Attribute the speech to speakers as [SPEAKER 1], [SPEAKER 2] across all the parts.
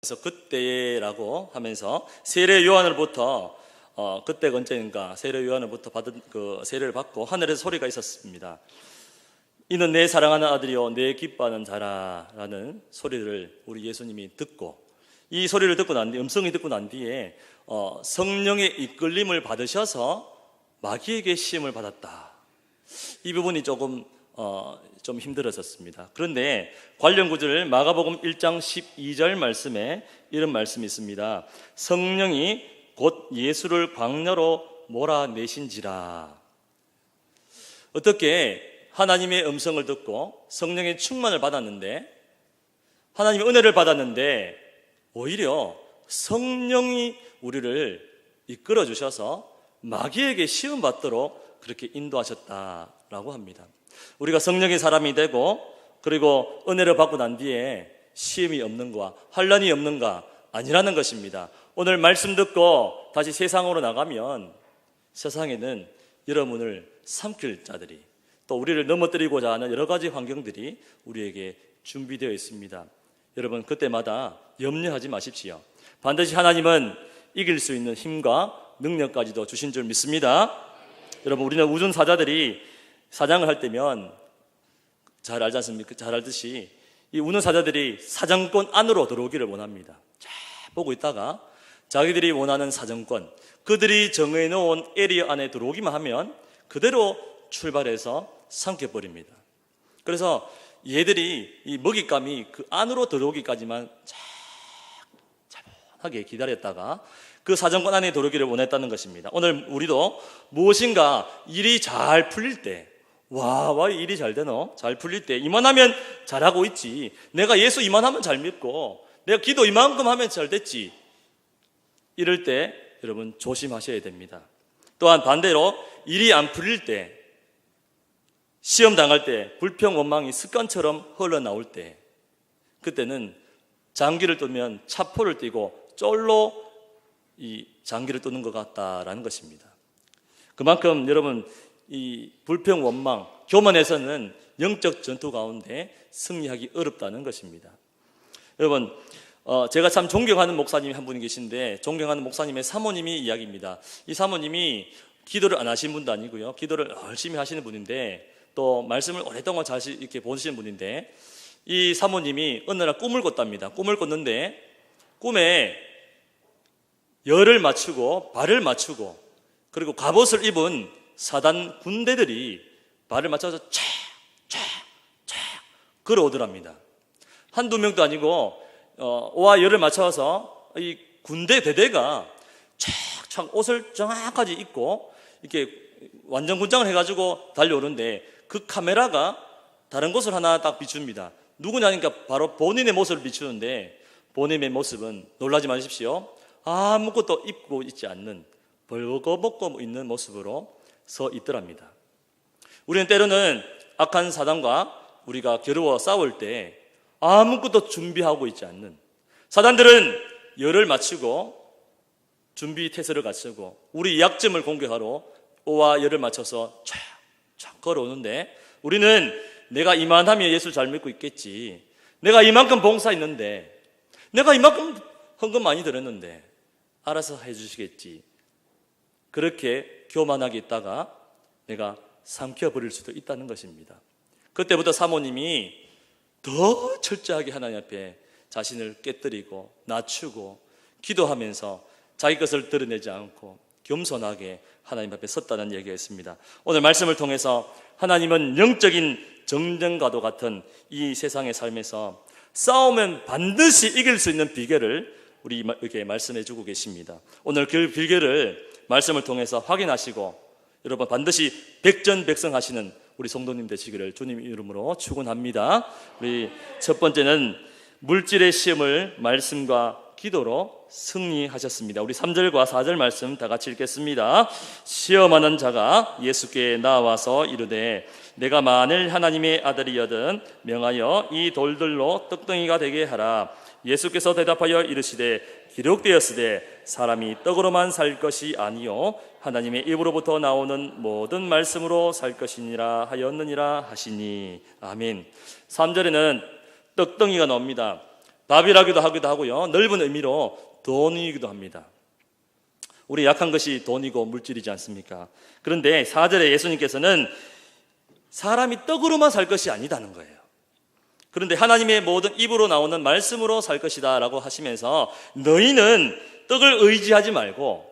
[SPEAKER 1] 그래서 그때라고 하면서 세례 요한으로부터 그때가 언제인가 세례 요한으로부터 받은 그 세례를 받고 하늘에서 소리가 있었습니다. 이는 내 사랑하는 아들이요 내 기뻐하는 자라라는 소리를 우리 예수님이 듣고, 이 소리를 듣고 난 뒤에, 음성이 듣고 난 뒤에 성령의 이끌림을 받으셔서 마귀에게 시험을 받았다. 이 부분이 조금 좀 힘들었었습니다. 그런데 관련 구절 마가복음 1장 12절 말씀에 이런 말씀이 있습니다. 성령이 곧 예수를 광야로 몰아내신지라. 어떻게 하나님의 음성을 듣고 성령의 충만을 받았는데, 하나님의 은혜를 받았는데 오히려 성령이 우리를 이끌어 주셔서 마귀에게 시험 받도록 그렇게 인도하셨다라고 합니다. 우리가 성령의 사람이 되고 그리고 은혜를 받고 난 뒤에 시험이 없는가, 환난이 없는가? 아니라는 것입니다. 오늘 말씀 듣고 다시 세상으로 나가면 세상에는 여러분을 삼킬 자들이, 또 우리를 넘어뜨리고자 하는 여러 가지 환경들이 우리에게 준비되어 있습니다. 여러분, 그때마다 염려하지 마십시오. 반드시 하나님은 이길 수 있는 힘과 능력까지도 주신 줄 믿습니다. 여러분, 우리는 우준사자들이 사장을 할 때면 잘 알지 않습니까? 잘 알듯이 이 우는 사자들이 사정권 안으로 들어오기를 원합니다. 쫙 보고 있다가 자기들이 원하는 사정권, 그들이 정해놓은 에리어 안에 들어오기만 하면 그대로 출발해서 삼켜버립니다. 그래서 얘들이 이 먹잇감이 그 안으로 들어오기까지만 차분하게 기다렸다가 그 사정권 안에 들어오기를 원했다는 것입니다. 오늘 우리도 무엇인가 일이 잘 풀릴 때, 와 일이 잘 되노? 잘 풀릴 때 이만하면 잘하고 있지, 내가 예수 이만하면 잘 믿고 내가 기도 이만큼 하면 잘 됐지, 이럴 때 여러분 조심하셔야 됩니다. 또한 반대로 일이 안 풀릴 때, 시험 당할 때, 불평 원망이 습관처럼 흘러나올 때, 그때는 장기를 뜨면 차포를 띠고 쫄로 이 장기를 뜨는 것 같다라는 것입니다. 그만큼 여러분 이 불평 원망, 교만에서는 영적 전투 가운데 승리하기 어렵다는 것입니다. 여러분, 제가 참 존경하는 목사님이 한 분이 계신데, 존경하는 목사님의 사모님이 이야기입니다. 이 사모님이 기도를 안 하신 분도 아니고요, 기도를 열심히 하시는 분인데, 또 말씀을 오랫동안 잘 이렇게 보시는 분인데, 이 사모님이 어느 날 꿈을 꿨답니다. 꿈을 꿨는데 꿈에 열을 맞추고 발을 맞추고 그리고 갑옷을 입은 사단 군대들이 발을 맞춰서 촥촥촥 걸어오더랍니다. 한두 명도 아니고 오와 열을 맞춰서 이 군대 대대가 촥촥 옷을 정확하게 입고 이렇게 완전 군장을 해가지고 달려오는데, 그 카메라가 다른 곳을 하나 딱 비춥니다. 누구냐니까 바로 본인의 모습을 비추는데, 본인의 모습은 놀라지 마십시오, 아무것도 입고 있지 않는 벌거벗고 있는 모습으로 서 있더랍니다. 우리는 때로는 악한 사단과 우리가 겨루어 싸울 때 아무것도 준비하고 있지 않는, 사단들은 열을 맞추고 준비 태세를 갖추고 우리 약점을 공격하러 오와 열을 맞춰서 촥촥 걸어오는데, 우리는 내가 이만하면 예수 잘 믿고 있겠지, 내가 이만큼 봉사했는데, 내가 이만큼 헌금 많이 드렸는데 알아서 해주시겠지, 그렇게 교만하게 있다가 내가 삼켜버릴 수도 있다는 것입니다. 그때부터 사모님이 더 철저하게 하나님 앞에 자신을 깨뜨리고 낮추고 기도하면서 자기 것을 드러내지 않고 겸손하게 하나님 앞에 섰다는 얘기였습니다. 오늘 말씀을 통해서 하나님은 영적인 정전과도 같은 이 세상의 삶에서 싸우면 반드시 이길 수 있는 비결을 우리에게 말씀해 주고 계십니다. 오늘 그 비결을 말씀을 통해서 확인하시고 여러분 반드시 백전백승하시는 우리 성도님 되시기를 주님 이름으로 축원합니다. 우리 첫 번째는 물질의 시험을 말씀과 기도로 승리하셨습니다. 우리 3절과 4절 말씀 다 같이 읽겠습니다. 시험하는 자가 예수께 나와서 이르되 내가 만일 하나님의 아들이여든 명하여 이 돌들로 떡덩이가 되게 하라. 예수께서 대답하여 이르시되 기록되었으되 사람이 떡으로만 살 것이 아니요 하나님의 입으로부터 나오는 모든 말씀으로 살 것이니라 하였느니라 하시니. 아멘. 3절에는 떡덩이가 나옵니다. 답이라기도 하기도 하고요. 넓은 의미로 돈이기도 합니다. 우리 약한 것이 돈이고 물질이지 않습니까? 그런데 4절에 예수님께서는 사람이 떡으로만 살 것이 아니다는 거예요. 그런데 하나님의 모든 입으로 나오는 말씀으로 살 것이다 라고 하시면서 너희는 떡을 의지하지 말고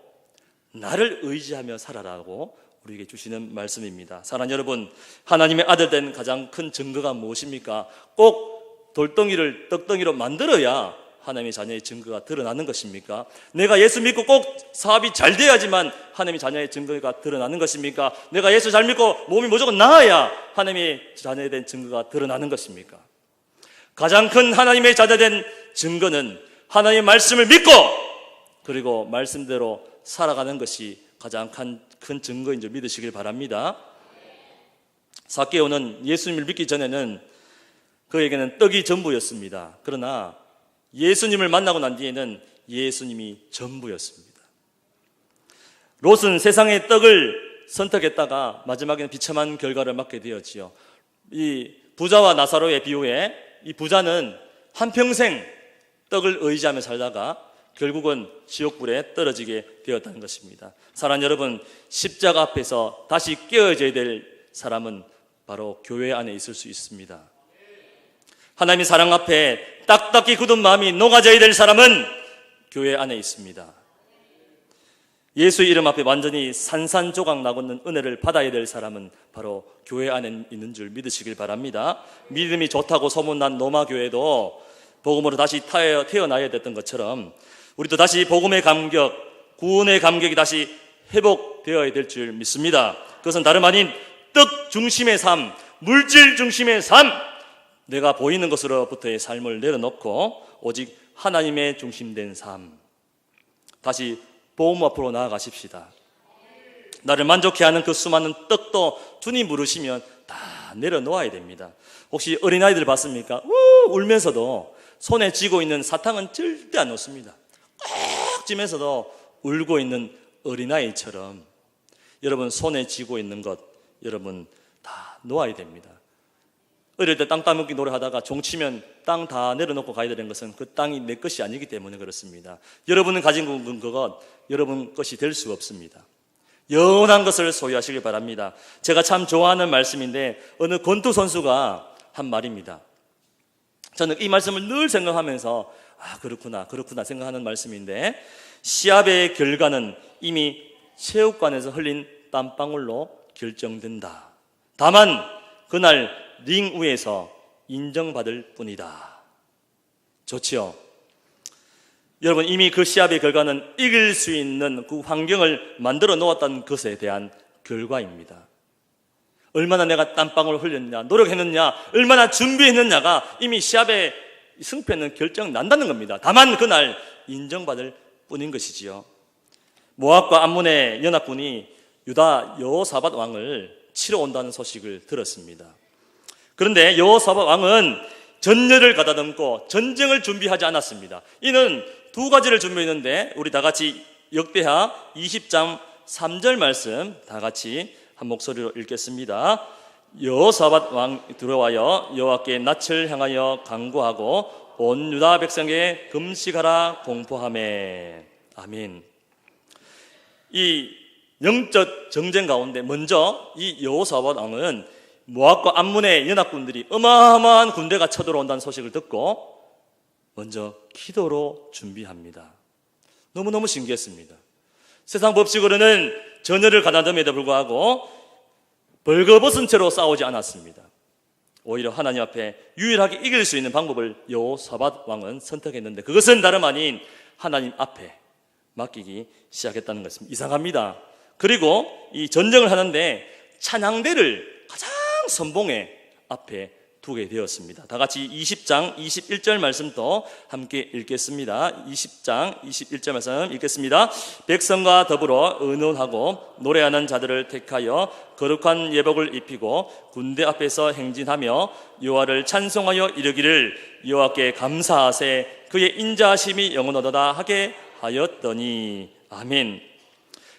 [SPEAKER 1] 나를 의지하며 살아라고 우리에게 주시는 말씀입니다. 사랑하는 여러분, 하나님의 아들 된 가장 큰 증거가 무엇입니까? 꼭 돌덩이를 떡덩이로 만들어야 하나님의 자녀의 증거가 드러나는 것입니까? 내가 예수 믿고 꼭 사업이 잘 돼야지만 하나님의 자녀의 증거가 드러나는 것입니까? 내가 예수 잘 믿고 몸이 무조건 나아야 하나님의 자녀에 대한 증거가 드러나는 것입니까? 가장 큰 하나님의 자녀된 증거는 하나님의 말씀을 믿고 그리고 말씀대로 살아가는 것이 가장 큰 증거인 줄 믿으시길 바랍니다. 삭개오는 예수님을 믿기 전에는 그에게는 떡이 전부였습니다. 그러나 예수님을 만나고 난 뒤에는 예수님이 전부였습니다. 롯은 세상의 떡을 선택했다가 마지막에는 비참한 결과를 맞게 되었지요. 이 부자와 나사로의 비유에 이 부자는 한평생 떡을 의지하며 살다가 결국은 지옥불에 떨어지게 되었다는 것입니다. 사랑하는 여러분, 십자가 앞에서 다시 깨어져야 될 사람은 바로 교회 안에 있을 수 있습니다. 하나님의 사랑 앞에 딱딱히 굳은 마음이 녹아져야 될 사람은 교회 안에 있습니다. 예수의 이름 앞에 완전히 산산조각 나고 있는 은혜를 받아야 될 사람은 바로 교회 안에 있는 줄 믿으시길 바랍니다. 믿음이 좋다고 소문난 노마교회도 복음으로 다시 태어나야 됐던 것처럼 우리도 다시 복음의 감격, 구원의 감격이 다시 회복되어야 될 줄 믿습니다. 그것은 다름 아닌 떡 중심의 삶, 물질 중심의 삶, 내가 보이는 것으로부터의 삶을 내려놓고 오직 하나님의 중심된 삶, 다시 복음 앞으로 나아가십시다. 나를 만족해 하는 그 수많은 떡도 주님 부르시면 다 내려놓아야 됩니다. 혹시 어린아이들 봤습니까? 울면서도 손에 쥐고 있는 사탕은 절대 안 놓습니다. 꽉 쥐면서도 울고 있는 어린아이처럼 여러분 손에 쥐고 있는 것 여러분 다 놓아야 됩니다. 어릴 때 땅 따먹기 노래하다가 종치면 땅 다 내려놓고 가야 되는 것은 그 땅이 내 것이 아니기 때문에 그렇습니다. 여러분은 가진 것 여러분 것이 될 수 없습니다. 영원한 것을 소유하시길 바랍니다. 제가 참 좋아하는 말씀인데 어느 권투 선수가 한 말입니다. 저는 이 말씀을 늘 생각하면서 그렇구나 생각하는 말씀인데, 시합의 결과는 이미 체육관에서 흘린 땀방울로 결정된다. 다만 그날 링 위에서 인정받을 뿐이다. 좋지요? 여러분, 이미 그 시합의 결과는 이길 수 있는 그 환경을 만들어 놓았다는 것에 대한 결과입니다. 얼마나 내가 땀방울을 흘렸냐, 노력했느냐, 얼마나 준비했느냐가 이미 시합의 승패는 결정 난다는 겁니다. 다만 그날 인정받을 뿐인 것이지요. 모압과 암몬의 연합군이 유다 여호사밧 왕을 치러 온다는 소식을 들었습니다. 그런데 여호사밧 왕은 전열을 가다듬고 전쟁을 준비하지 않았습니다. 이는 두 가지를 준비했는데 우리 다 같이 역대하 20장 3절 말씀 다 같이 한 목소리로 읽겠습니다. 여호사밧 왕 들어와여 여호와께 낯을 향하여 간구하고 온 유다 백성에게 금식하라 공포하매. 아멘. 이 영적 정쟁 가운데 먼저 이 여호사밧 왕은 모압과 암몬의 연합군들이 어마어마한 군대가 쳐들어온다는 소식을 듣고 먼저 기도로 준비합니다. 너무너무 신기했습니다. 세상 법칙으로는 전열을 가다듬에도 불구하고 벌거벗은 채로 싸우지 않았습니다. 오히려 하나님 앞에 유일하게 이길 수 있는 방법을 여호사밧 왕은 선택했는데 그것은 다름 아닌 하나님 앞에 맡기기 시작했다는 것입니다. 이상합니다. 그리고 이 전쟁을 하는데 찬양대를 가장 선봉에 앞에 두게 되었습니다. 다 같이 20장 21절 말씀도 함께 읽겠습니다. 20장 21절 말씀 읽겠습니다. 백성과 더불어 의논하고 노래하는 자들을 택하여 거룩한 예복을 입히고 군대 앞에서 행진하며 여호와를 찬송하여 이르기를 여호와께 감사하세 그의 인자하심이 영원하도다 하게 하였더니. 아멘.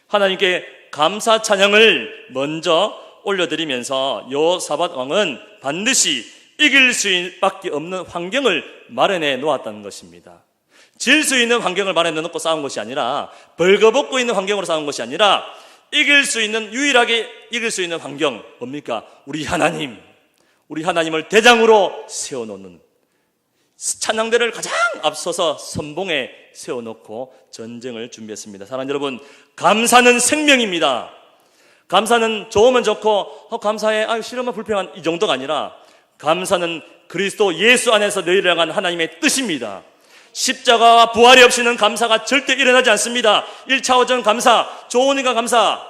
[SPEAKER 1] 하나님께 감사 찬양을 먼저 올려드리면서 여호사밧 왕은 반드시 이길 수밖에 없는 환경을 마련해 놓았다는 것입니다. 질 수 있는 환경을 마련해 놓고 싸운 것이 아니라, 벌거벗고 있는 환경으로 싸운 것이 아니라, 이길 수 있는, 유일하게 이길 수 있는 환경 뭡니까? 우리 하나님을 대장으로 세워놓는, 찬양대를 가장 앞서서 선봉에 세워놓고 전쟁을 준비했습니다. 사랑하는 여러분, 감사는 생명입니다. 감사는 좋으면 좋고 감사해, 싫으면 불평한, 이 정도가 아니라, 감사는 그리스도 예수 안에서 너희를 향한 하나님의 뜻입니다. 십자가와 부활이 없이는 감사가 절대 일어나지 않습니다. 1차원적 감사, 좋으니까 감사,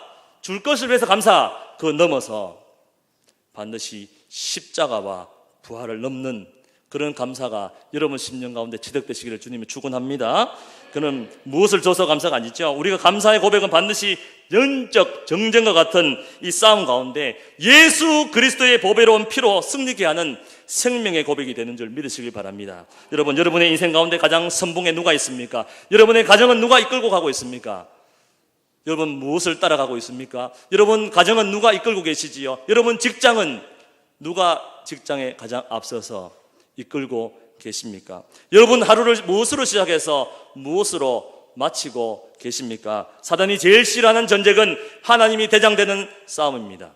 [SPEAKER 1] 줄 것을 위해서 감사, 그거 넘어서 반드시 십자가와 부활을 넘는 그런 감사가 여러분 심령 가운데 지득되시기를 주님이 축원합니다. 그는 무엇을 줘서 감사가 아니죠. 우리가 감사의 고백은 반드시 영적 정쟁과 같은 이 싸움 가운데 예수 그리스도의 보배로운 피로 승리케 하는 생명의 고백이 되는 줄 믿으시길 바랍니다. 여러분, 여러분의 인생 가운데 가장 선봉에 누가 있습니까? 여러분의 가정은 누가 이끌고 가고 있습니까? 여러분 무엇을 따라가고 있습니까? 여러분 가정은 누가 이끌고 계시지요? 여러분 직장은 누가 직장에 가장 앞서서 이끌고 계십니까? 여러분 하루를 무엇으로 시작해서 무엇으로 마치고 계십니까? 사단이 제일 싫어하는 전쟁은 하나님이 대장되는 싸움입니다.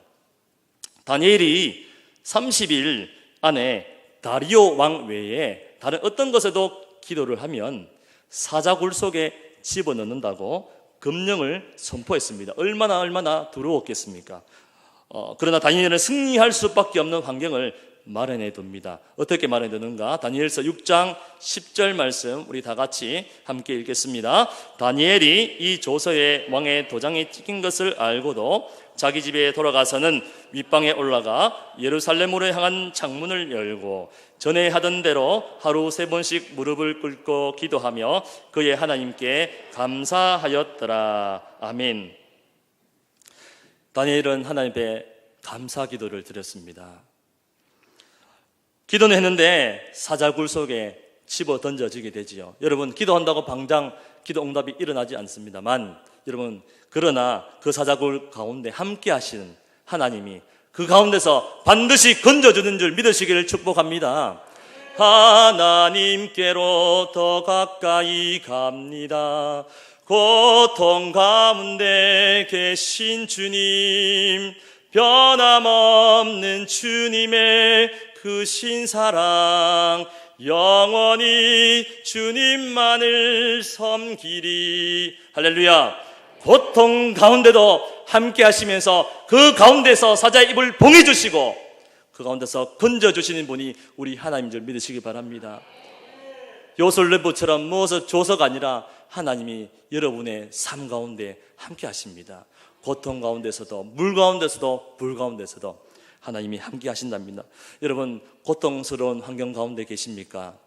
[SPEAKER 1] 다니엘이 30일 안에 다리오 왕 외에 다른 어떤 것에도 기도를 하면 사자굴 속에 집어넣는다고 금령을 선포했습니다. 얼마나 두려웠겠습니까? 그러나 다니엘은 승리할 수밖에 없는 환경을 마련해 둡니다. 어떻게 마련해 두는가? 다니엘서 6장 10절 말씀 우리 다 같이 함께 읽겠습니다. 다니엘이 이 조서에 왕의 도장이 찍힌 것을 알고도 자기 집에 돌아가서는 윗방에 올라가 예루살렘으로 향한 창문을 열고 전에 하던 대로 하루 3번씩 무릎을 꿇고 기도하며 그의 하나님께 감사하였더라. 아멘. 다니엘은 하나님께 감사 기도를 드렸습니다. 기도는 했는데 사자굴 속에 집어 던져지게 되지요. 여러분, 기도한다고 당장 기도 응답이 일어나지 않습니다만, 여러분, 그러나 그 사자굴 가운데 함께 하시는 하나님이 그 가운데서 반드시 건져주는 줄 믿으시기를 축복합니다. 하나님께로 더 가까이 갑니다. 고통 가운데 계신 주님, 변함없는 주님의 크신 사랑, 영원히 주님만을 섬기리. 할렐루야. 고통 가운데도 함께 하시면서 그 가운데서 사자의 입을 봉해 주시고 그 가운데서 건져 주시는 분이 우리 하나님인 줄 믿으시기 바랍니다. 요술레부처럼 무엇을 줘서가 아니라 하나님이 여러분의 삶 가운데 함께 하십니다. 고통 가운데서도, 물 가운데서도, 불 가운데서도 하나님이 함께 하신답니다. 여러분, 고통스러운 환경 가운데 계십니까?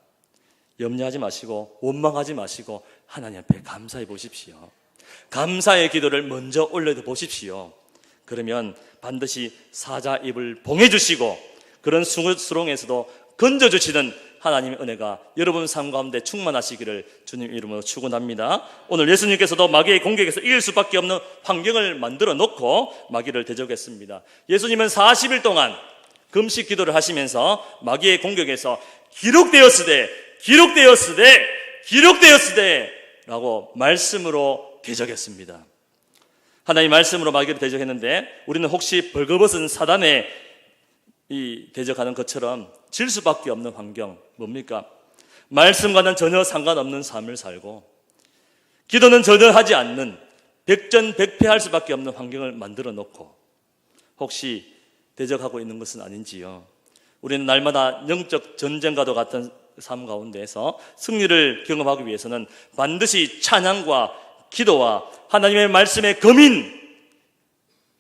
[SPEAKER 1] 염려하지 마시고 원망하지 마시고 하나님 앞에 감사해 보십시오. 감사의 기도를 먼저 올려 보십시오. 그러면 반드시 사자 입을 봉해 주시고 그런 수렁에서도 건져 주시는 하나님의 은혜가 여러분 삶 가운데 충만하시기를 주님 이름으로 축원합니다. 오늘 예수님께서도 마귀의 공격에서 이길 수밖에 없는 환경을 만들어 놓고 마귀를 대적했습니다. 예수님은 40일 동안 금식 기도를 하시면서 마귀의 공격에서 기록되었으되 라고 말씀으로 대적했습니다. 하나님 말씀으로 마귀를 대적했는데 우리는 혹시 벌거벗은 사단의 이 대적하는 것처럼 질 수밖에 없는 환경 뭡니까? 말씀과는 전혀 상관없는 삶을 살고 기도는 전혀 하지 않는 백전백패할 수밖에 없는 환경을 만들어 놓고 혹시 대적하고 있는 것은 아닌지요? 우리는 날마다 영적 전쟁과도 같은 삶 가운데에서 승리를 경험하기 위해서는 반드시 찬양과 기도와 하나님의 말씀의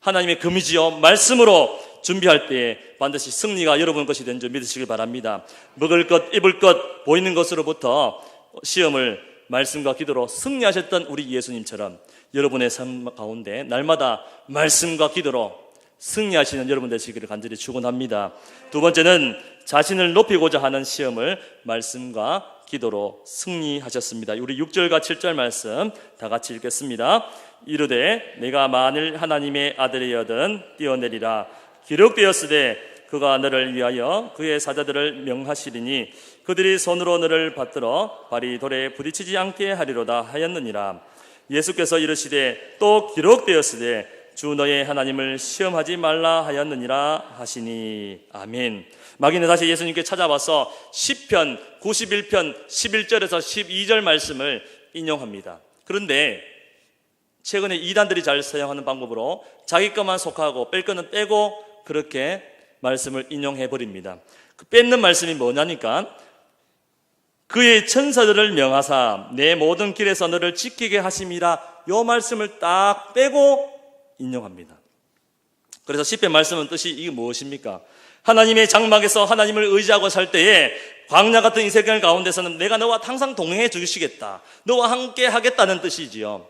[SPEAKER 1] 하나님의 금이지요. 말씀으로 준비할 때에 반드시 승리가 여러분 것이 된 줄 믿으시길 바랍니다. 먹을 것, 입을 것, 보이는 것으로부터 시험을 말씀과 기도로 승리하셨던 우리 예수님처럼 여러분의 삶 가운데 날마다 말씀과 기도로 승리하시는 여러분 되시기를 간절히 축원합니다. 두 번째는 자신을 높이고자 하는 시험을 말씀과 기도로 승리하셨습니다. 우리 6절과 7절 말씀 다 같이 읽겠습니다. 이르되 내가 만일 하나님의 아들이여든 뛰어내리라. 기록되었으되 그가 너를 위하여 그의 사자들을 명하시리니 그들이 손으로 너를 받들어 발이 돌에 부딪히지 않게 하리로다 하였느니라. 예수께서 이르시되 또 기록되었으되 주 너의 하나님을 시험하지 말라 하였느니라 하시니. 아멘. 마귀는 다시 예수님께 찾아와서 시편 91편 11절에서 12절 말씀을 인용합니다. 그런데 최근에 이단들이 잘 사용하는 방법으로 자기 것만 속하고 뺄 거는 빼고 그렇게 말씀을 인용해 버립니다. 그 뺏는 말씀이 뭐냐니까 그의 천사들을 명하사 내 모든 길에서 너를 지키게 하심이라, 요 말씀을 딱 빼고 인용합니다. 그래서 시편 말씀은 뜻이 이게 무엇입니까? 하나님의 장막에서 하나님을 의지하고 살 때에 광야 같은 인생 가운데서는 내가 너와 항상 동행해 주시겠다, 너와 함께 하겠다는 뜻이지요.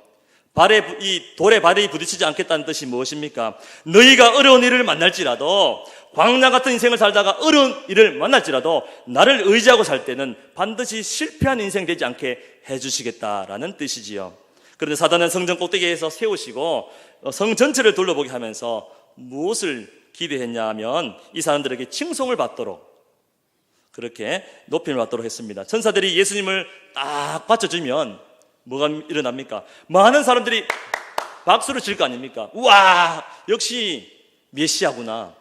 [SPEAKER 1] 이 돌에 발이 부딪히지 않겠다는 뜻이 무엇입니까? 너희가 어려운 일을 만날지라도, 광야 같은 인생을 살다가 어려운 일을 만날지라도 나를 의지하고 살 때는 반드시 실패한 인생 되지 않게 해주시겠다라는 뜻이지요. 그런데 사단은 성전 꼭대기에서 세우시고 성 전체를 둘러보게 하면서 무엇을 기대했냐 하면 이 사람들에게 칭송을 받도록, 그렇게 높임을 받도록 했습니다. 천사들이 예수님을 딱 받쳐주면 뭐가 일어납니까? 많은 사람들이 박수를 칠 거 아닙니까? 우와, 역시 메시아구나.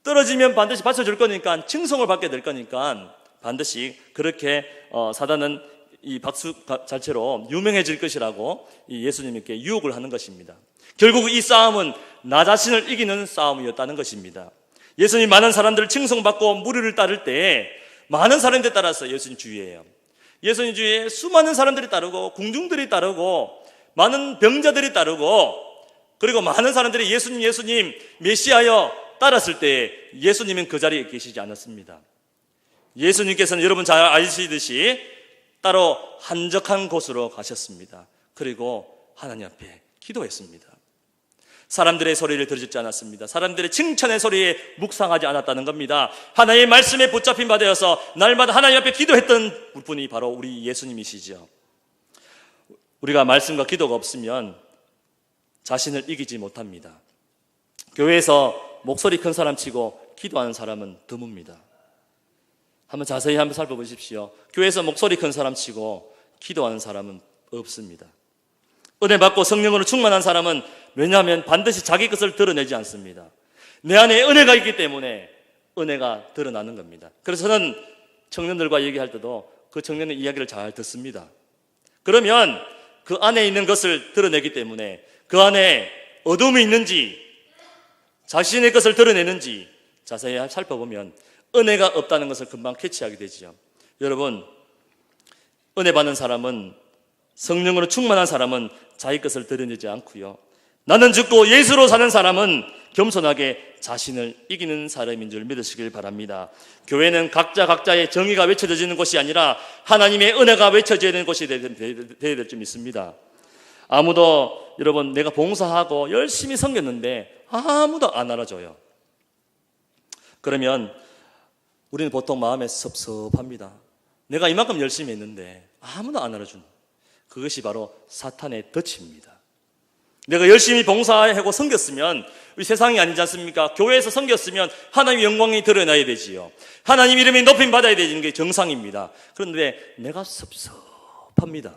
[SPEAKER 1] 떨어지면 반드시 받쳐줄 거니까, 칭송을 받게 될 거니까 반드시 그렇게 사단은 이 박수 자체로 유명해질 것이라고 예수님께 유혹을 하는 것입니다. 결국 이 싸움은 나 자신을 이기는 싸움이었다는 것입니다. 예수님 많은 사람들을 칭송받고 무리를 따를 때 많은 사람들이 따라서 예수님 주위에요. 예수님 주위에 수많은 사람들이 따르고 궁중들이 따르고 많은 병자들이 따르고, 그리고 많은 사람들이 예수님 메시아여 따랐을 때 예수님은 그 자리에 계시지 않았습니다. 예수님께서는 여러분 잘 아시듯이 따로 한적한 곳으로 가셨습니다. 그리고 하나님 앞에 기도했습니다. 사람들의 소리를 들으지 않았습니다. 사람들의 칭찬의 소리에 묵상하지 않았다는 겁니다. 하나님의 말씀에 붙잡힌 바 되어서 날마다 하나님 앞에 기도했던 분이 바로 우리 예수님이시죠. 우리가 말씀과 기도가 없으면 자신을 이기지 못합니다. 교회에서 목소리 큰 사람 치고 기도하는 사람은 드뭅니다. 한번 자세히 한번 살펴보십시오. 교회에서 목소리 큰 사람 치고 기도하는 사람은 없습니다. 은혜 받고 성령으로 충만한 사람은, 왜냐하면 반드시 자기 것을 드러내지 않습니다. 내 안에 은혜가 있기 때문에 은혜가 드러나는 겁니다. 그래서 저는 청년들과 얘기할 때도 그 청년의 이야기를 잘 듣습니다. 그러면 그 안에 있는 것을 드러내기 때문에 그 안에 어둠이 있는지 자신의 것을 드러내는지 자세히 살펴보면 은혜가 없다는 것을 금방 캐치하게 되지요. 여러분, 은혜 받는 사람은, 성령으로 충만한 사람은 자기 것을 드러내지 않고요, 나는 죽고 예수로 사는 사람은 겸손하게 자신을 이기는 사람인 줄 믿으시길 바랍니다. 교회는 각자의 정의가 외쳐지는 곳이 아니라 하나님의 은혜가 외쳐져야 되는 곳이 되어야 될 줄 믿습니다. 아무도, 여러분, 내가 봉사하고 열심히 섬겼는데 아무도 안 알아줘요. 그러면 우리는 보통 마음에 섭섭합니다. 내가 이만큼 열심히 했는데 아무도 안 알아주는, 그것이 바로 사탄의 덫입니다. 내가 열심히 봉사하고 섬겼으면, 우리 세상이 아니지 않습니까? 교회에서 섬겼으면 하나님의 영광이 드러나야 되지요. 하나님 이름이 높임 받아야 되는 게 정상입니다. 그런데 내가 섭섭합니다.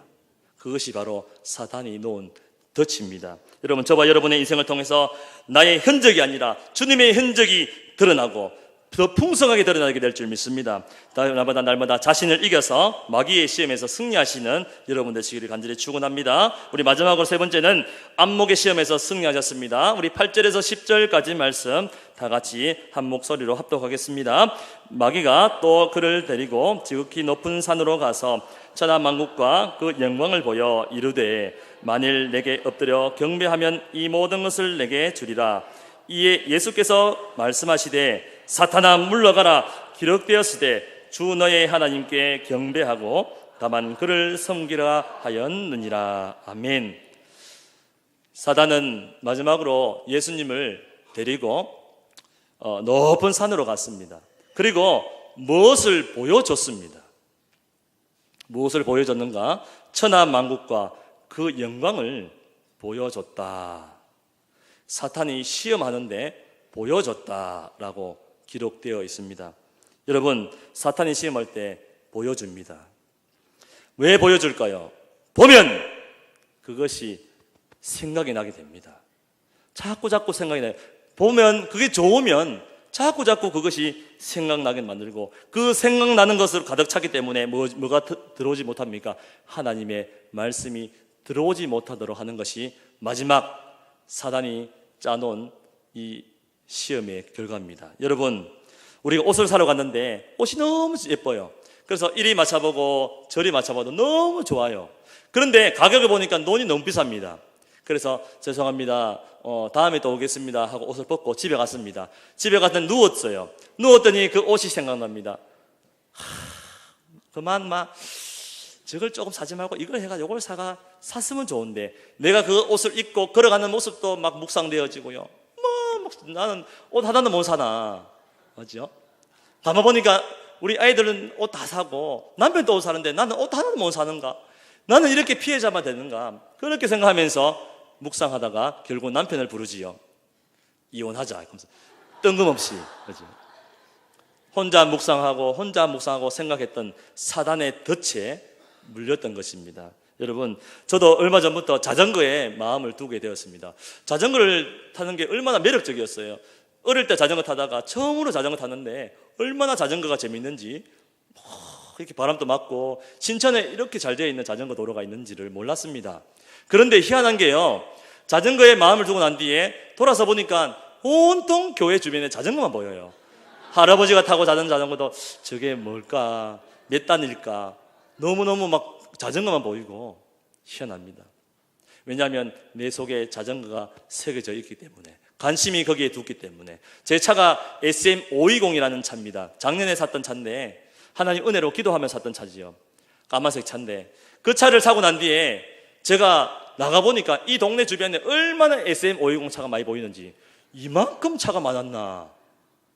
[SPEAKER 1] 그것이 바로 사탄이 놓은 덫입니다. 여러분, 저와 여러분의 인생을 통해서 나의 흔적이 아니라 주님의 흔적이 드러나고 더 풍성하게 드러나게 될 줄 믿습니다. 날마다 자신을 이겨서 마귀의 시험에서 승리하시는 여러분 되시기를 간절히 축원합니다. 우리 마지막으로 세 번째는 안목의 시험에서 승리하셨습니다. 우리 8절에서 10절까지 말씀 다 같이 한 목소리로 합독하겠습니다. 마귀가 또 그를 데리고 지극히 높은 산으로 가서 천하 만국과 그 영광을 보여 이르되 만일 내게 엎드려 경배하면 이 모든 것을 내게 주리라. 이에 예수께서 말씀하시되 사탄아 물러가라, 기록되었으되 주 너의 하나님께 경배하고 다만 그를 섬기라 하였느니라. 아멘. 사단은 마지막으로 예수님을 데리고 높은 산으로 갔습니다. 그리고 무엇을 보여줬습니다. 무엇을 보여줬는가? 천하 만국과 그 영광을 보여줬다. 사탄이 시험하는데 보여줬다라고 기록되어 있습니다. 여러분, 사탄이 시험할 때 보여줍니다. 왜 보여줄까요? 보면 그것이 생각이 나게 됩니다. 자꾸 생각이 나요. 보면 그게 좋으면 자꾸 그것이 생각나게 만들고, 그 생각나는 것으로 가득 찼기 때문에 뭐가 들어오지 못합니까? 하나님의 말씀이 들어오지 못하도록 하는 것이 마지막 사단이 짜놓은 이 시험의 결과입니다. 여러분, 우리가 옷을 사러 갔는데 옷이 너무 예뻐요. 그래서 이리 맞춰보고 저리 맞춰봐도 너무 좋아요. 그런데 가격을 보니까 돈이 너무 비쌉니다. 그래서 죄송합니다, 다음에 또 오겠습니다 하고 옷을 벗고 집에 갔습니다. 집에 가서 누웠어요. 누웠더니 그 옷이 생각납니다. 그만 저걸 조금 사지 말고 이걸 해가지고 이걸 샀으면 좋은데, 내가 그 옷을 입고 걸어가는 모습도 막 묵상되어지고요. 나는 옷 하나도 못 사나, 맞죠? 가만 보니까 우리 아이들은 옷 다 사고 남편도 옷 사는데 나는 옷 하나도 못 사는가? 나는 이렇게 피해자만 되는가? 그렇게 생각하면서 묵상하다가 결국 남편을 부르지요. 이혼하자. 뜬금없이. 그죠? 혼자 묵상하고 생각했던 사단의 덫에 물렸던 것입니다. 여러분, 저도 얼마 전부터 자전거에 마음을 두게 되었습니다. 자전거를 타는 게 얼마나 매력적이었어요. 어릴 때 자전거 타다가 처음으로 자전거 탔는데 얼마나 자전거가 재밌는지, 이렇게 바람도 맞고 신천에 이렇게 잘 되어 있는 자전거 도로가 있는지를 몰랐습니다. 그런데 희한한 게요, 자전거에 마음을 두고 난 뒤에 돌아서 보니까 온통 교회 주변에 자전거만 보여요. 할아버지가 타고 자는 자전거도 저게 뭘까, 몇 단일까, 너무너무 막 자전거만 보이고 희한합니다. 왜냐하면 내 속에 자전거가 새겨져 있기 때문에, 관심이 거기에 두기 때문에. 제 차가 SM520이라는 차입니다. 작년에 샀던 차인데, 하나님 은혜로 기도하면서 샀던 차지요. 까만색 차인데, 그 차를 사고 난 뒤에 제가 나가보니까 이 동네 주변에 얼마나 SM520 차가 많이 보이는지, 이만큼 차가 많았나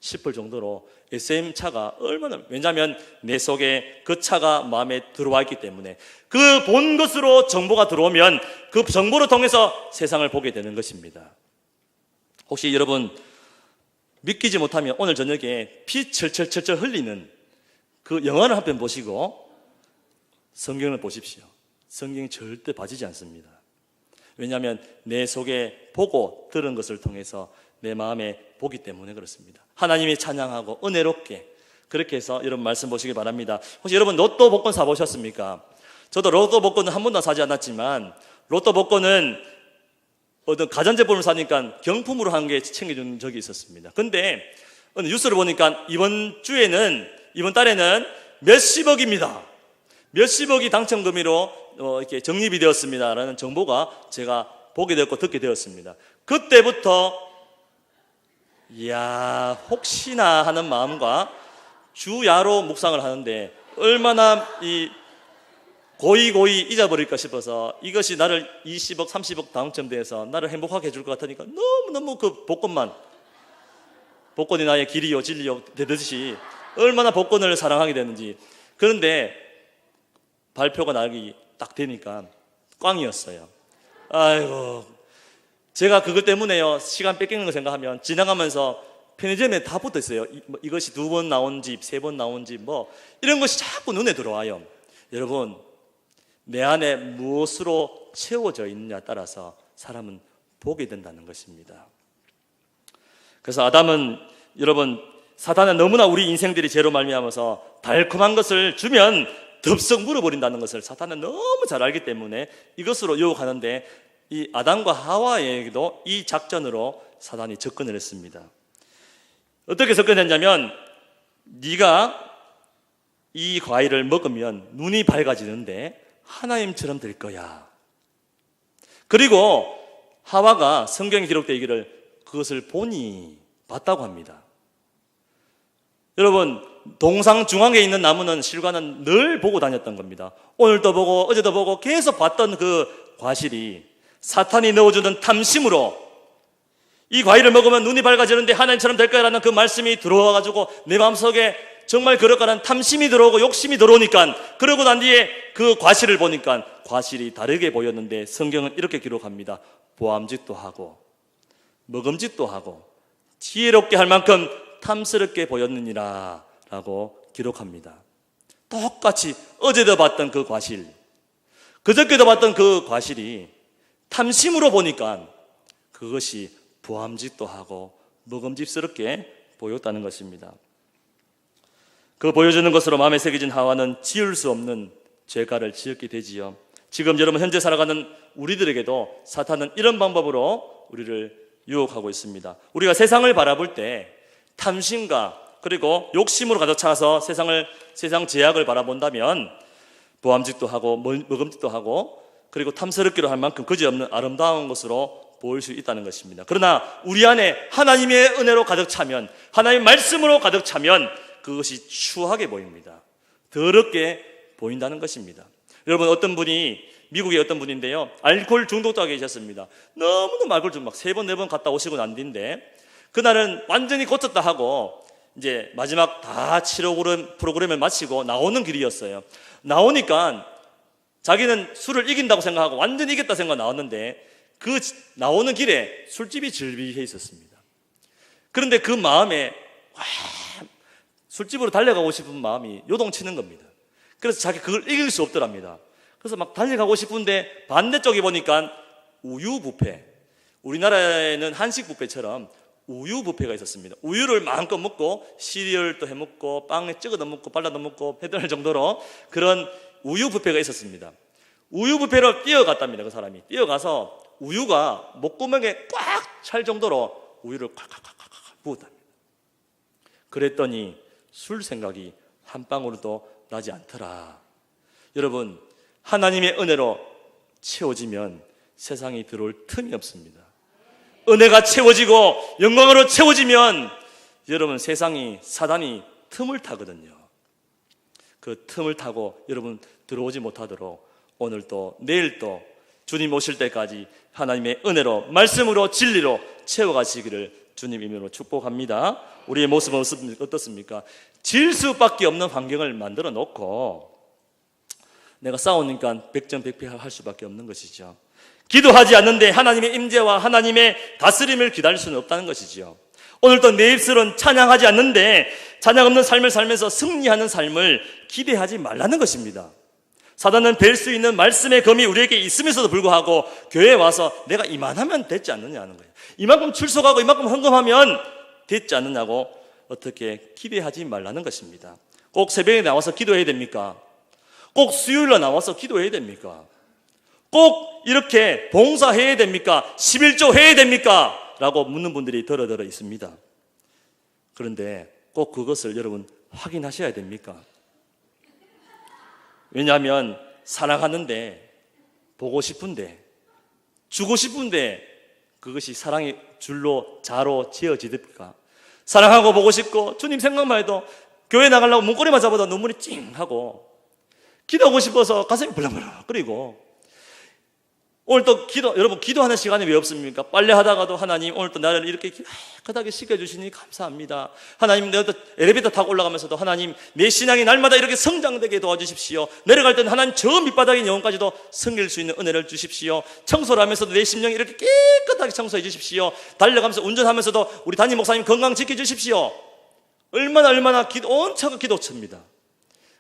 [SPEAKER 1] 싶을 정도로 SM 차가 얼마나, 왜냐하면 내 속에 그 차가 마음에 들어와 있기 때문에, 그 본 것으로 정보가 들어오면 그 정보를 통해서 세상을 보게 되는 것입니다. 혹시 여러분 믿기지 못하면 오늘 저녁에 피 철철 흘리는 그 영화를 한 편 보시고 성경을 보십시오. 성경이 절대 빠지지 않습니다. 왜냐하면 내 속에 보고 들은 것을 통해서 내 마음에 보기 때문에 그렇습니다. 하나님이 찬양하고 은혜롭게 그렇게 해서 여러분 말씀 보시기 바랍니다. 혹시 여러분 로또 복권 사보셨습니까? 저도 로또 복권은 한 번도 사지 않았지만, 로또 복권은 어떤 가전제품을 사니까 경품으로 한 게 챙겨준 적이 있었습니다. 근데 어느 뉴스를 보니까 이번 달에는 몇십억입니다. 몇십억이 당첨금으로 이렇게 적립이 되었습니다라는 정보가 제가 보게 되었고 듣게 되었습니다. 그때부터 혹시나 하는 마음과 주야로 묵상을 하는데, 얼마나 이 고이 잊어버릴까 싶어서, 이것이 나를 20억, 30억 당첨돼서 나를 행복하게 해줄 것 같으니까 너무너무 그 복권이 나의 길이요 진리요 되듯이 얼마나 복권을 사랑하게 되는지. 그런데 발표가 나기 딱 되니까 꽝이었어요. 아이고, 제가 그것 때문에요, 시간 뺏기는 거 생각하면 지나가면서 편의점에 다 붙어 있어요. 이것이 2번 나온 집, 3번 나온 집, 이런 것이 자꾸 눈에 들어와요. 여러분, 내 안에 무엇으로 채워져 있느냐에 따라서 사람은 보게 된다는 것입니다. 그래서 아담은, 여러분, 사탄은 너무나 우리 인생들이 죄로 말미암아서 달콤한 것을 주면 덥석 물어버린다는 것을 사탄은 너무 잘 알기 때문에 이것으로 유혹하는데, 이 아담과 하와에게도 이 작전으로 사탄이 접근을 했습니다. 어떻게 접근했냐면, 네가 이 과일을 먹으면 눈이 밝아지는데 하나님처럼 될 거야. 그리고 하와가 성경에 기록되어 있기를 그것을 보니 봤다고 합니다. 여러분, 동상 중앙에 있는 나무는 실과는 늘 보고 다녔던 겁니다. 오늘도 보고 어제도 보고 계속 봤던 그 과실이 사탄이 넣어주는 탐심으로, 이 과일을 먹으면 눈이 밝아지는데 하나님처럼 될 거라는 그 말씀이 들어와가지고 내 마음속에 정말 그럴 거라는 탐심이 들어오고 욕심이 들어오니까, 그러고 난 뒤에 그 과실을 보니까 과실이 다르게 보였는데, 성경은 이렇게 기록합니다. 보암짓도 하고 먹음짓도 하고 지혜롭게 할 만큼 탐스럽게 보였느니라 라고 기록합니다. 똑같이 어제도 봤던 그 과실, 그저께도 봤던 그 과실이 탐심으로 보니까 그것이 부함직도 하고 먹음직스럽게 보였다는 것입니다. 그 보여주는 것으로 마음에 새겨진 하와는 지을 수 없는 죄가를 지었게 되지요. 지금 여러분 현재 살아가는 우리들에게도 사탄은 이런 방법으로 우리를 유혹하고 있습니다. 우리가 세상을 바라볼 때 탐심과 그리고 욕심으로 가득 차서 세상 제약을 바라본다면 보암직도 하고 먹음직도 하고 그리고 탐스럽기로 할 만큼 그지없는 아름다운 것으로 보일 수 있다는 것입니다. 그러나 우리 안에 하나님의 은혜로 가득 차면, 하나님의 말씀으로 가득 차면 그것이 추하게 보입니다. 더럽게 보인다는 것입니다. 여러분, 어떤 분이 미국의 어떤 분인데요, 알코올 중독자가 계셨습니다. 너무너무 알코올 중독 막 3번 4번 갔다 오시고 난 뒤인데 그날은 완전히 고쳤다 하고 이제 마지막 다 치료 프로그램을 마치고 나오는 길이었어요. 나오니까 자기는 술을 이긴다고 생각하고 완전히 이겼다 생각 나왔는데 그 나오는 길에 술집이 즐비해 있었습니다. 그런데 그 마음에 술집으로 달려가고 싶은 마음이 요동치는 겁니다. 그래서 자기 그걸 이길 수 없더랍니다. 그래서 막 달려가고 싶은데 반대쪽에 보니까 우유 뷔페, 우리나라에는 한식 뷔페처럼 우유 뷔페가 있었습니다. 우유를 마음껏 먹고 시리얼도 해먹고 빵에 찍어도 먹고 발라도 먹고 해될 정도로 그런 우유 뷔페가 있었습니다. 우유 뷔페를 뛰어갔답니다. 그 사람이 뛰어가서 우유가 목구멍에 꽉 찰 정도로 우유를 콱콱콱콱 부었답니다. 그랬더니 술 생각이 한 방울도 나지 않더라. 여러분, 하나님의 은혜로 채워지면 세상이 들어올 틈이 없습니다. 은혜가 채워지고 영광으로 채워지면 여러분 세상이 사단이 틈을 타거든요. 그 틈을 타고 여러분 들어오지 못하도록 오늘도 내일도 주님 오실 때까지 하나님의 은혜로 말씀으로 진리로 채워가시기를 주님 이름으로 축복합니다. 우리의 모습은 어떻습니까? 질 수밖에 없는 환경을 만들어 놓고 내가 싸우니까 백전백패할 수밖에 없는 것이죠. 기도하지 않는데 하나님의 임재와 하나님의 다스림을 기다릴 수는 없다는 것이지요. 오늘도 내 입술은 찬양하지 않는데 찬양 없는 삶을 살면서 승리하는 삶을 기대하지 말라는 것입니다. 사단은 뵐 수 있는 말씀의 검이 우리에게 있으면서도 불구하고 교회에 와서 내가 이만하면 됐지 않느냐는 거예요. 이만큼 출석하고 이만큼 헌금하면 됐지 않느냐고 어떻게 기대하지 말라는 것입니다. 꼭 새벽에 나와서 기도해야 됩니까? 꼭 수요일에 나와서 기도해야 됩니까? 꼭 이렇게 봉사해야 됩니까? 11조 해야 됩니까? 라고 묻는 분들이 더러더러 있습니다. 그런데 꼭 그것을 여러분 확인하셔야 됩니까? 왜냐하면 사랑하는데, 보고 싶은데, 주고 싶은데 그것이 사랑의 줄로 자로 지어지듭니까? 사랑하고 보고 싶고 주님 생각만 해도 교회 나가려고 문고리만 잡아도 눈물이 찡하고 기도하고 싶어서 가슴이 벌렁벌렁. 오늘 또 여러분 기도하는 시간이 왜 없습니까? 빨래하다가도 하나님 오늘 또 나를 이렇게 깨끗하게 씻겨주시니 감사합니다. 하나님 내가 또 엘리베이터 타고 올라가면서도 하나님 내 신앙이 날마다 이렇게 성장되게 도와주십시오. 내려갈 때는 하나님 저 밑바닥인 영혼까지도 섬길 수 있는 은혜를 주십시오. 청소를 하면서도 내 심령이 이렇게 깨끗하게 청소해 주십시오. 달려가면서 운전하면서도 우리 담임 목사님 건강 지켜주십시오. 얼마나 온 차가 기도처입니다.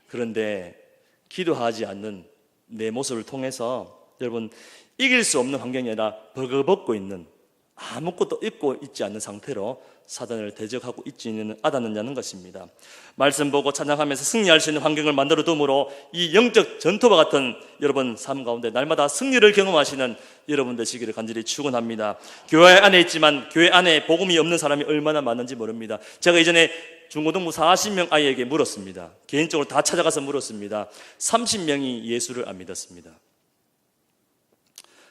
[SPEAKER 1] 그런데 기도하지 않는 내 모습을 통해서 여러분 이길 수 없는 환경이 아니라 벌거벗고 있는 아무것도 입고 있지 않는 상태로 사단을 대적하고 있지는 않았느냐는 것입니다. 말씀 보고 찬양하면서 승리할 수 있는 환경을 만들어 둠으로 이 영적 전투와 같은 여러분 삶 가운데 날마다 승리를 경험하시는 여러분 되시기를 간절히 축원합니다. 교회 안에 있지만 교회 안에 복음이 없는 사람이 얼마나 많은지 모릅니다. 제가 이전에 중고등부 40명 아이에게 물었습니다. 개인적으로 다 찾아가서 물었습니다. 30명이 예수를 안 믿었습니다.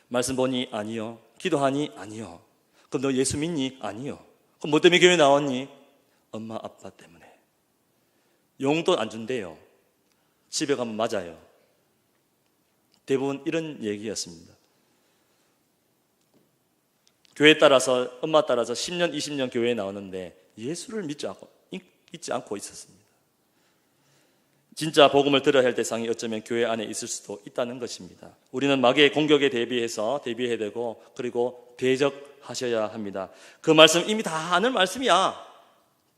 [SPEAKER 1] 말씀 보니? 아니요. 기도하니? 아니요. 그럼 너 예수 믿니? 아니요. 그럼 뭐 때문에 교회 나왔니? 엄마 아빠 때문에. 용돈 안 준대요. 집에 가면 맞아요. 대부분 이런 얘기였습니다. 교회 따라서 엄마 따라서 10년 20년 교회에 나오는데 예수를 믿지 않고 있었습니다. 진짜 복음을 들어야 할 대상이 어쩌면 교회 안에 있을 수도 있다는 것입니다. 우리는 마귀의 공격에 대비해야 되고 그리고 대적하셔야 합니다. 그 말씀 이미 다 아는 말씀이야.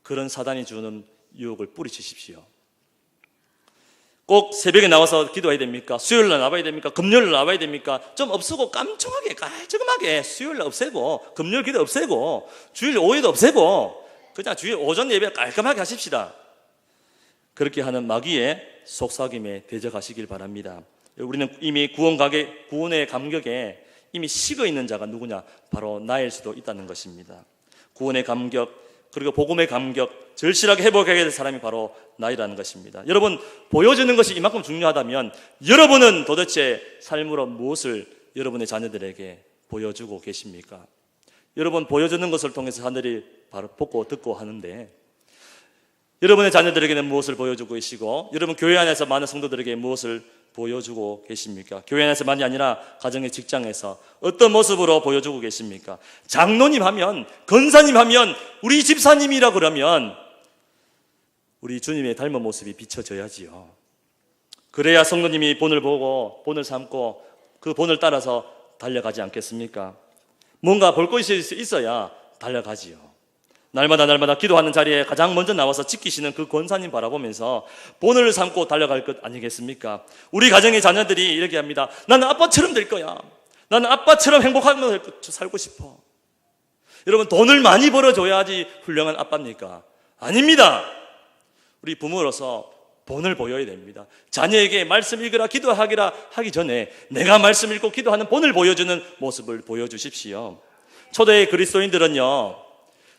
[SPEAKER 1] 그런 사단이 주는 유혹을 뿌리치십시오. 꼭 새벽에 나와서 기도해야 됩니까? 수요일날 나와야 됩니까? 금요일날 나와야 됩니까? 좀 없애고 깜찍하게 깔끔하게 수요일날 없애고 금요일 기도 없애고 주일 오후에도 없애고 그냥 주일 오전 예배 깔끔하게 하십시다. 그렇게 하는 마귀의 속삭임에 대적하시길 바랍니다. 우리는 이미 구원의 감격에 이미 식어 있는 자가 누구냐? 바로 나일 수도 있다는 것입니다. 구원의 감격 그리고 복음의 감격 절실하게 회복하게 될 사람이 바로 나이라는 것입니다. 여러분, 보여주는 것이 이만큼 중요하다면 여러분은 도대체 삶으로 무엇을 여러분의 자녀들에게 보여주고 계십니까? 여러분 보여주는 것을 통해서 하늘이 바로 보고 듣고 하는데 여러분의 자녀들에게는 무엇을 보여주고 계시고 여러분 교회 안에서 많은 성도들에게 무엇을 보여주고 계십니까? 교회 안에서만이 아니라 가정의 직장에서 어떤 모습으로 보여주고 계십니까? 장로님 하면, 권사님 하면, 우리 집사님이라 그러면 우리 주님의 닮은 모습이 비춰져야지요. 그래야 성도님이 본을 보고 본을 삼고 그 본을 따라서 달려가지 않겠습니까? 뭔가 볼 것이 있어야 달려가지요. 날마다 기도하는 자리에 가장 먼저 나와서 지키시는 그 권사님 바라보면서 본을 삼고 달려갈 것 아니겠습니까? 우리 가정의 자녀들이 이렇게 합니다. 나는 아빠처럼 될 거야. 나는 아빠처럼 행복하게 살고 싶어. 여러분, 돈을 많이 벌어줘야지 훌륭한 아빠입니까? 아닙니다. 우리 부모로서 본을 보여야 됩니다. 자녀에게 말씀 읽으라 기도하기라 하기 전에 내가 말씀 읽고 기도하는 본을 보여주는 모습을 보여주십시오. 초대의 그리스도인들은요,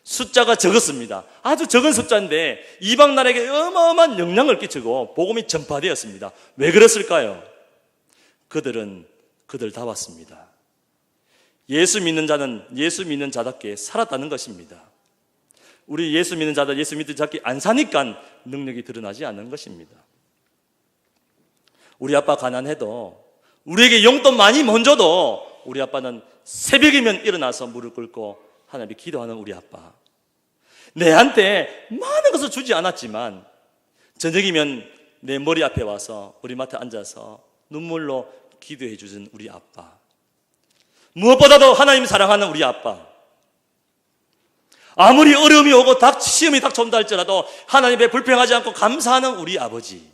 [SPEAKER 1] 숫자가 적었습니다. 아주 적은 숫자인데 이방 나라에게 어마어마한 영향을 끼치고 복음이 전파되었습니다. 왜 그랬을까요? 그들다웠습니다. 예수 믿는 자는 예수 믿는 자답게 살았다는 것입니다. 우리 예수 믿는 자들 예수 믿는 자답게 안 사니까 능력이 드러나지 않는 것입니다. 우리 아빠 가난해도 우리에게 용돈 많이 먼저도 우리 아빠는 새벽이면 일어나서 무릎 꿇고 하나님께 기도하는 우리 아빠. 내한테 많은 것을 주지 않았지만 저녁이면 내 머리 앞에 와서 우리 마트에 앉아서 눈물로 기도해 주신 우리 아빠. 무엇보다도 하나님 사랑하는 우리 아빠. 아무리 어려움이 오고 시험이 닥쳐온다 할지라도 하나님의 불평하지 않고 감사하는 우리 아버지.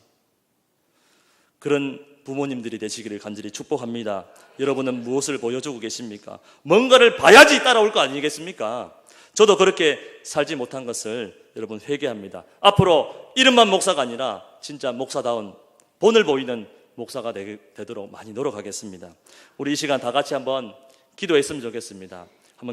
[SPEAKER 1] 그런 부모님들이 되시기를 간절히 축복합니다. 여러분은 무엇을 보여주고 계십니까? 뭔가를 봐야지 따라올 거 아니겠습니까? 저도 그렇게 살지 못한 것을 여러분 회개합니다. 앞으로 이름만 목사가 아니라 진짜 목사다운 본을 보이는 목사가 되도록 많이 노력하겠습니다. 우리 이 시간 다 같이 한번 기도했으면 좋겠습니다.